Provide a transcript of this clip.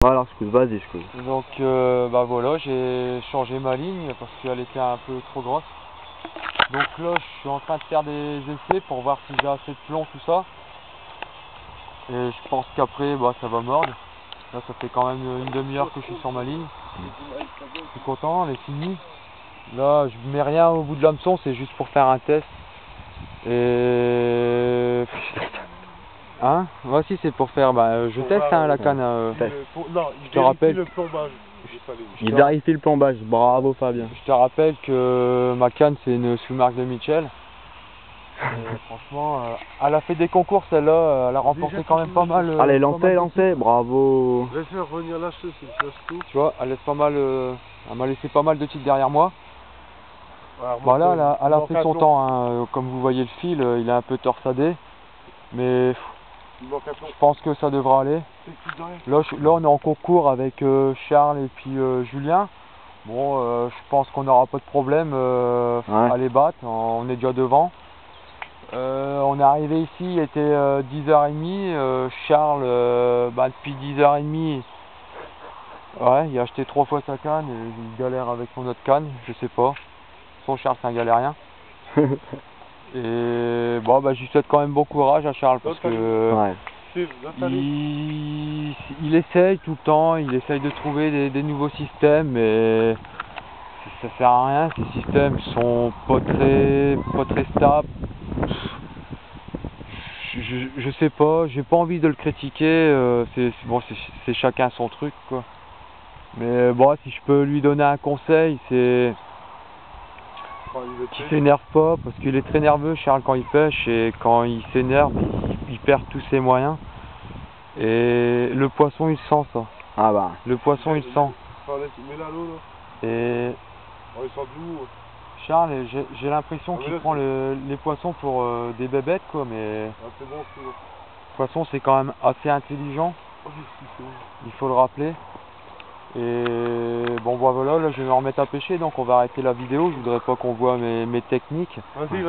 Alors, vas-y, je coupe. Donc bah voilà, j'ai changé ma ligne parce qu'elle était un peu trop grosse. Donc là, je suis en train de faire des essais pour voir si j'ai assez de plomb, tout ça. Et je pense qu'après, bah, ça va mordre. Là, ça fait quand même une demi-heure que je suis sur ma ligne. Je suis content, elle est finie. Là, je mets rien au bout de l'hameçon, c'est juste pour faire un test. Et... Hein? Voici, c'est pour faire, je teste la canne. Je te rappelle le plombage. Il vérifie le plombage. Bravo Fabien. Je te rappelle que ma canne, c'est une sous-marque de Mitchell. Et franchement, elle a fait des concours celle-là, elle a remporté quand même pas mal. Allez, lancez, bravo. Je vais faire revenir lâcher tout. Tu vois, elle laisse pas mal, elle m'a laissé pas mal de titres derrière moi. Alors, Voilà, elle a fait son temps, hein. Comme vous voyez le fil, il est un peu torsadé. Mais je pense que ça devra aller. Là, on est en concours avec Charles et puis Julien. Bon, je pense qu'on n'aura pas de problème à les battre, on est déjà devant. On est arrivé ici, il était 10h30, Charles, depuis 10h30, ouais, il a acheté 3 fois sa canne et il galère avec son autre canne, je sais pas. Son Charles, c'est un galérien. Et bon, je lui souhaite quand même bon courage à Charles parce que il essaye tout le temps, il essaye de trouver des nouveaux systèmes, mais ça sert à rien, ces systèmes sont pas très stables. Je sais pas, j'ai pas envie de le critiquer, c'est chacun son truc quoi. Mais bon, si je peux lui donner un conseil, c'est qu'il s'énerve pas, parce qu'il est très nerveux Charles quand il pêche, et quand il s'énerve, il perd tous ses moyens. Et le poisson il sent ça. Ah bah. Le poisson il sent. Et Charles, j'ai l'impression qu'il prend les poissons pour des bébêtes quoi, mais le poisson c'est quand même assez intelligent, il faut le rappeler. Et bon voilà, là je vais me remettre à pêcher, donc on va arrêter la vidéo, je voudrais pas qu'on voit mes techniques. Vas-y.